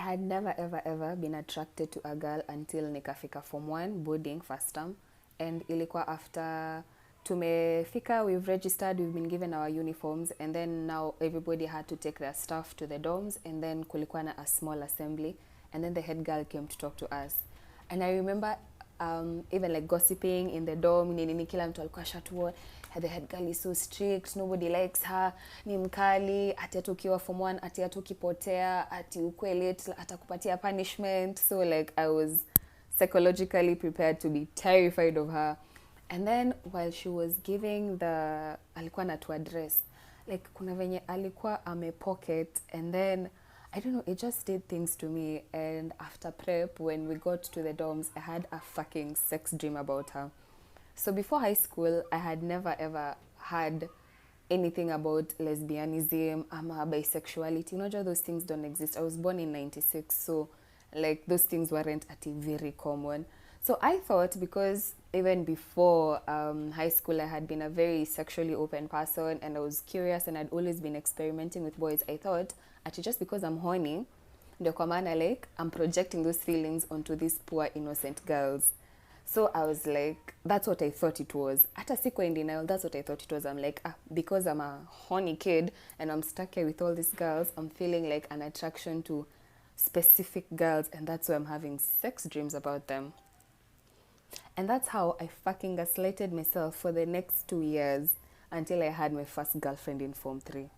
had never ever ever been attracted to a girl until nikafika form 1 boarding first term, and ilikuwa after tumefika, we've registered, we've been given our uniforms, and then now everybody had to take their stuff to the dorms, and then kulikuwa na a small assembly, and then the head girl came to talk to us. And I remember even like gossiping in the dorm, nini kila mtu alikuwa shatuo, the head girl is so strict, nobody likes her, ni mkali, ati atukiwa form 1, ati atukipotea, ati ukwe late, atakupatia punishment. So like I was psychologically prepared to be terrified of her. And then while she was giving the, alikuwa na to address, like kuna venye alikuwa pocket, and then I don't know, it just did things to me. And after prep, when we got to the dorms, I had a fucking sex dream about her. So before high school, I had never ever had anything about lesbianism, bisexuality. You know, those things don't exist. I was born in 96, so like those things weren't very common. So I thought, because even before high school, I had been a very sexually open person, and I was curious, and I'd always been experimenting with boys. I thought, actually, just because I'm horny, ndio kwa maana like I'm projecting those feelings onto these poor innocent girls. So I was like, that's what I thought it was. Hata siko in denial, that's what I thought it was. I'm like, because I'm a horny kid and I'm stuck here with all these girls, I'm feeling like an attraction to specific girls, and that's why I'm having sex dreams about them. And that's how I fucking gaslighted myself for the next 2 years until I had my first girlfriend in form 3.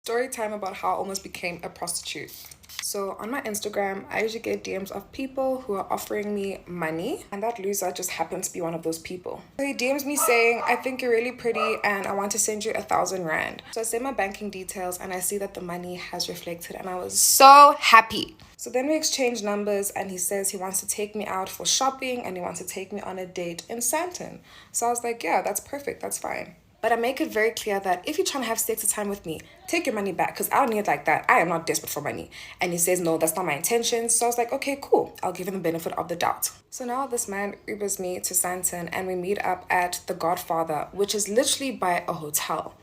Story time about how I almost became a prostitute. So on my Instagram, I usually get DMs of people who are offering me money, and that loser just happens to be one of those people. So he DMs me saying, I think you're really pretty and I want to send you 1,000 rand. So I say my banking details and I see that the money has reflected, and I was so happy. So then we exchange numbers, and he says he wants to take me out for shopping and he wants to take me on a date in Sandton. So I was like, yeah, that's perfect, that's fine. But I make it very clear that if you're trying to have sexy time with me, take your money back, because I don't need it like that. I am not desperate for money. And he says, no, that's not my intention. So I was like, okay, cool. I'll give him the benefit of the doubt. So now this man Ubers me to Santon, and we meet up at The Godfather, which is literally by a hotel.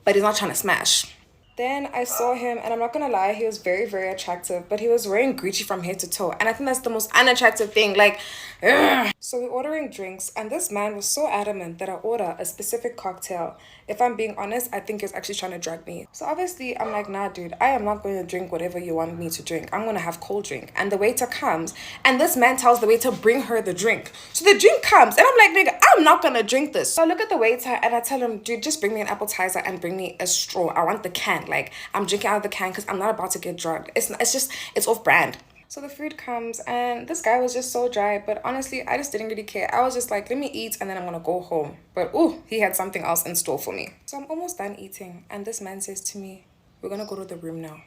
But he's not trying to smash. Then I saw him, and I'm not gonna lie, he was very, very attractive, but he was wearing Gucci from head to toe, and I think that's the most unattractive thing, like, ugh. So we're ordering drinks, and this man was so adamant that I order a specific cocktail. If I'm being honest, I think he was actually trying to drug me. So obviously, I'm like, nah, dude, I am not going to drink whatever you want me to drink. I'm gonna have cold drink. And the waiter comes, and this man tells the waiter, bring her the drink. So the drink comes, and I'm like, nigga, I'm not gonna drink this. So I look at the waiter, and I tell him, dude, just bring me an appetizer and bring me a straw. I want the can. Like, I'm drinking out of the can because I'm not about to get drugged. It's off brand. So the food comes, and this guy was just so dry, but honestly, I just didn't really care. I was just like, let me eat and then I'm gonna go home. But ooh, he had something else in store for me. So I'm almost done eating, and this man says to me, we're gonna go to the room now.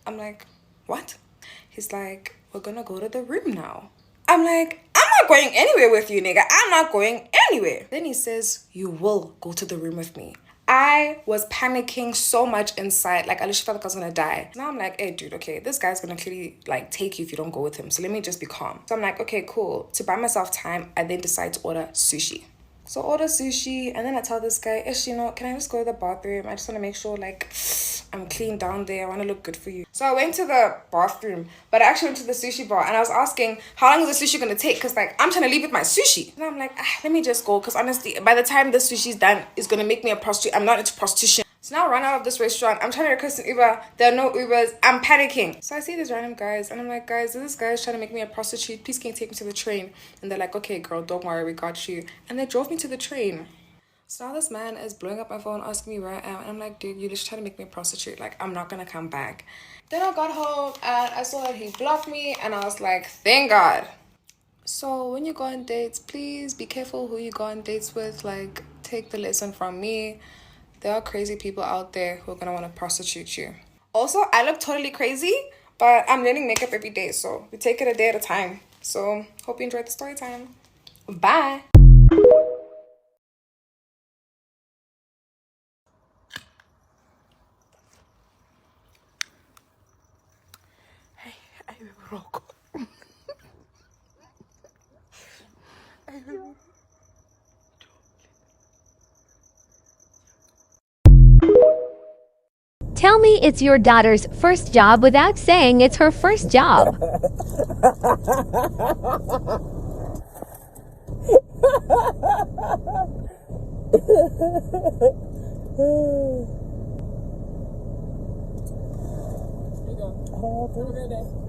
I'm like, what? He's like, we're gonna go to the room now. I'm like, I'm not going anywhere with you, nigga. I'm not going anywhere. Then he says, you will go to the room with me. I was panicking so much inside. Like, I literally felt like I was gonna die. Now I'm like, hey, dude, okay, this guy's gonna clearly, like, take you if you don't go with him. So let me just be calm. So I'm like, okay, cool. To buy myself time, I then decide to order sushi. So I order sushi, and then I tell this guy, Ish, you know, can I just go to the bathroom? I just want to make sure, like, I'm clean down there. I want to look good for you. So I went to the bathroom, but I actually went to the sushi bar, and I was asking, how long is the sushi going to take? Because, like, I'm trying to leave with my sushi. And I'm like, let me just go, because honestly, by the time the sushi's done, it's going to make me a prostitute. I'm not into prostitution. So now I run out of this restaurant. I'm trying to request an Uber. There are no Ubers. I'm panicking. So I see these random guys, and I'm like, guys, this guy's trying to make me a prostitute. Please, can you take me to the train? And they're like, okay, girl, don't worry, we got you. And they drove me to the train. So now this man is blowing up my phone, asking me where I am. And I'm like, dude, you're just trying to make me a prostitute. Like, I'm not going to come back. Then I got home, and I saw that he blocked me. And I was like, thank God. So when you go on dates, please be careful who you go on dates with. Like, take the lesson from me. There are crazy people out there who are going to want to prostitute you. Also, I look totally crazy, but I'm learning makeup every day. So we take it a day at a time. So hope you enjoyed the story time. Bye. I broke. me it's your daughter's first job without saying it's her first job.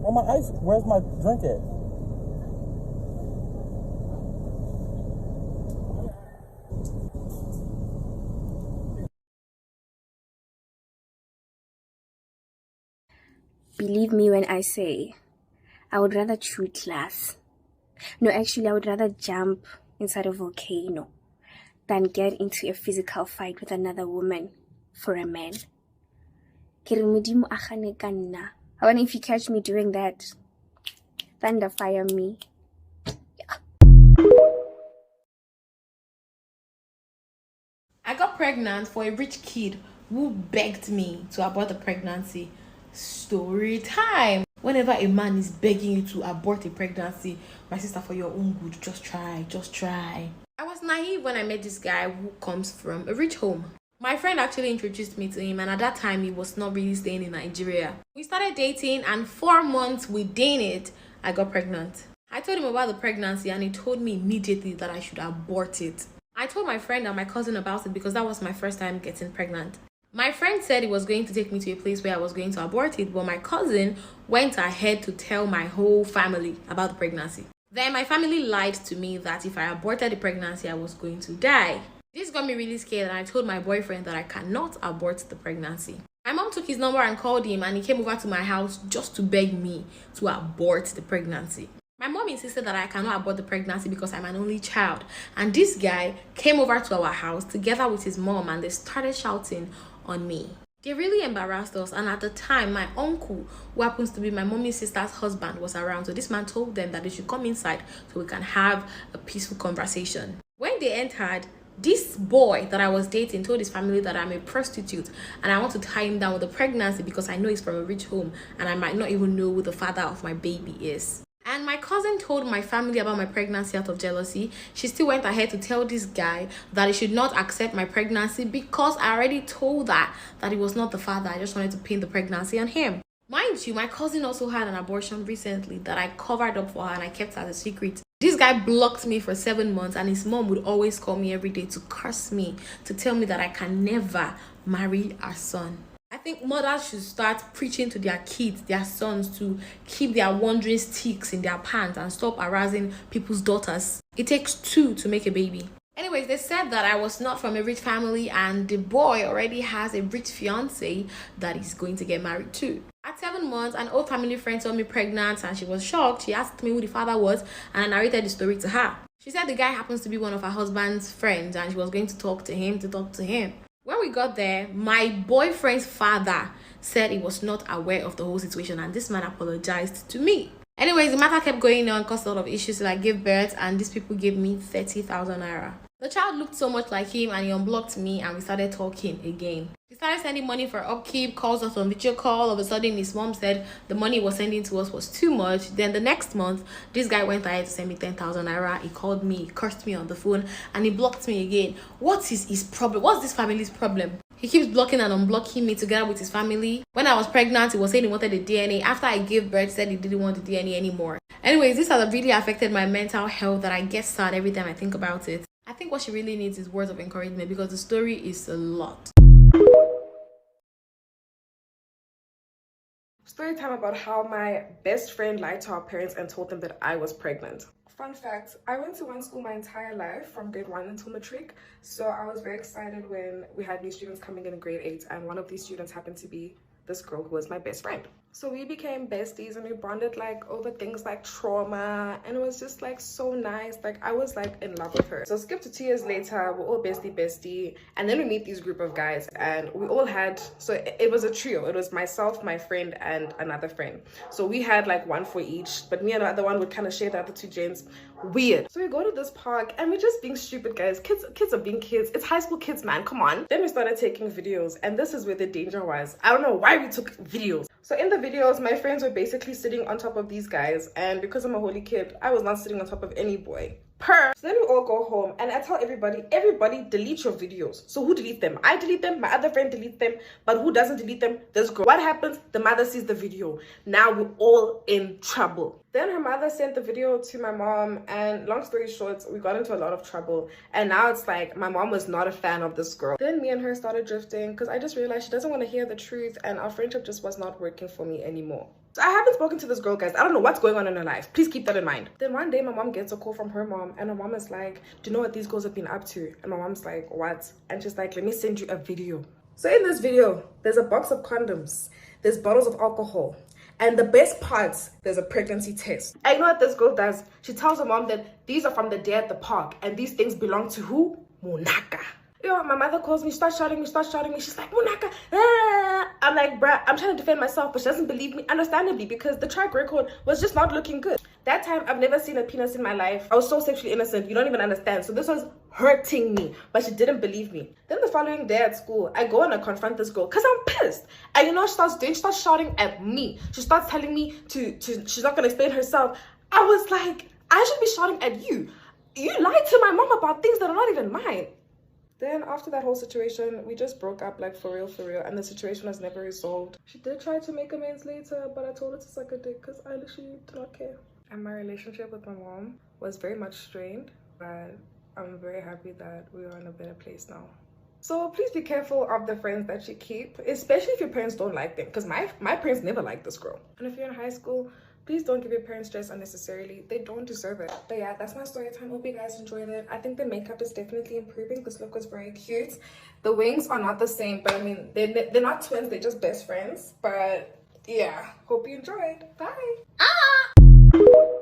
On my ice, where's my drink at? Believe me when I say, I would rather chew glass. No, actually, I would rather jump inside a volcano than get into a physical fight with another woman for a man. I wonder if you catch me doing that, thunder fire me. I got pregnant for a rich kid who begged me to abort the pregnancy. Story time. Whenever a man is begging you to abort a pregnancy, my sister, for your own good, just try. I was naive when I met this guy who comes from a rich home. My friend actually introduced me to him, and at that time he was not really staying in Nigeria. We started dating, and 4 months within it, I got pregnant. I told him about the pregnancy, and he told me immediately that I should abort it. I told my friend and my cousin about it because that was my first time getting pregnant. My friend said he was going to take me to a place where I was going to abort it, but my cousin went ahead to tell my whole family about the pregnancy. Then my family lied to me that if I aborted the pregnancy, I was going to die. This got me really scared, and I told my boyfriend that I cannot abort the pregnancy. My mom took his number and called him, and he came over to my house just to beg me to abort the pregnancy. My mom insisted that I cannot abort the pregnancy because I'm an only child. And this guy came over to our house together with his mom, and they started shouting on me. They really embarrassed us, and at the time, my uncle, who happens to be my mommy's sister's husband, was around. So this man told them that they should come inside so we can have a peaceful conversation. When they entered, this boy that I was dating told his family that I'm a prostitute and I want to tie him down with a pregnancy because I know he's from a rich home and I might not even know who the father of my baby is. And my cousin told my family about my pregnancy out of jealousy. She still went ahead to tell this guy that he should not accept my pregnancy because I already told her that he was not the father. I just wanted to pin the pregnancy on him. Mind you, my cousin also had an abortion recently that I covered up for her and I kept as a secret. This guy blocked me for 7 months, and his mom would always call me every day to curse me, to tell me that I can never marry our son. I think mothers should start preaching to their kids, their sons, to keep their wandering sticks in their pants and stop harassing people's daughters. It takes 2 to make a baby. Anyways, they said that I was not from a rich family and the boy already has a rich fiance that he's going to get married to. At 7 months, an old family friend saw me pregnant and she was shocked. She asked me who the father was and I narrated the story to her. She said the guy happens to be one of her husband's friends and she was going to talk to him. When we got there, my boyfriend's father said he was not aware of the whole situation and this man apologized to me. Anyways, the matter kept going on, caused a lot of issues till I gave birth, and these people gave me 30,000 naira. The child looked so much like him and he unblocked me and we started talking again. He started sending money for upkeep, calls us on video call. All of a sudden, his mom said the money he was sending to us was too much. Then the next month, this guy went ahead to send me 10,000 naira. He called me, he cursed me on the phone, and he blocked me again. What is his problem? What's this family's problem? He keeps blocking and unblocking me together with his family. When I was pregnant, he was saying he wanted the DNA. After I gave birth, he said he didn't want the DNA anymore. Anyways, this has really affected my mental health that I get sad every time I think about it. I think what she really needs is words of encouragement because the story is a lot. Story time about how my best friend lied to our parents and told them that I was pregnant. Fun fact, I went to one school my entire life from grade 1 until matric, so I was very excited when we had new students coming in grade 8 and one of these students happened to be this girl who was my best friend. So we became besties and we bonded like over things like trauma, and it was just like so nice. Like I was like in love with her. So skip to 2 years later, we're all bestie, and then we meet these group of guys and we all had, so it was a trio. It was myself, my friend, and another friend. So we had like one for each, but me and the other one would kind of share the other 2 gents. Weird. So we go to this park and we're just being stupid, guys. Kids are being kids. It's high school kids, man, come on. Then we started taking videos, and this is where the danger was. I don't know why we took videos. So in the videos, my friends were basically sitting on top of these guys, and because I'm a holy kid, I was not sitting on top of any boy. per. So then we all go home and I tell everybody delete your videos. So who deletes them? I delete them, my other friend deletes them, but who doesn't delete them? This girl. What happens? The mother sees the video. Now we're all in trouble. Then her mother sent the video to my mom, and long story short, we got into a lot of trouble. And now it's like my mom was not a fan of this girl. Then me and her started drifting because I just realized she doesn't want to hear the truth, and our friendship just was not working for me anymore. So I haven't spoken to this girl, guys. I don't know what's going on in her life. Please keep that in mind. Then one day my mom gets a call from her mom, and her mom is like, do you know what these girls have been up to? And my mom's like, what? And she's like, let me send you a video. So in this video, there's a box of condoms, there's bottles of alcohol, and the best part, there's a pregnancy test. And you know what this girl does? She tells her mom that these are from the day at the park, and these things belong to who? Monaka. Yo, my mother calls me, she starts shouting me. She's like, Monaka. Ah. I'm like, bruh, I'm trying to defend myself, but she doesn't believe me, understandably, because the track record was just not looking good. That time, I've never seen a penis in my life. I was so sexually innocent, you don't even understand. So this was hurting me, but she didn't believe me. Then the following day at school, I go and I confront this girl because I'm pissed. And you know what she starts shouting at me. She starts telling me she's not going to explain herself. I was like, I should be shouting at you. You lied to my mom about things that are not even mine. Then after that whole situation, we just broke up, like for real, and the situation was never resolved. She did try to make amends later, but I told her to suck a dick because I literally do not care. And my relationship with my mom was very much strained, but I'm very happy that we are in a better place now. So please be careful of the friends that you keep, especially if your parents don't like them, because my parents never liked this girl. And if you're in high school, please don't give your parents stress unnecessarily. They don't deserve it. But yeah, that's my story time. Hope you guys enjoyed it. I think the makeup is definitely improving. This look was very cute. The wings are not the same, but I mean, they're not twins. They're just best friends. But yeah, hope you enjoyed. Bye. Ah!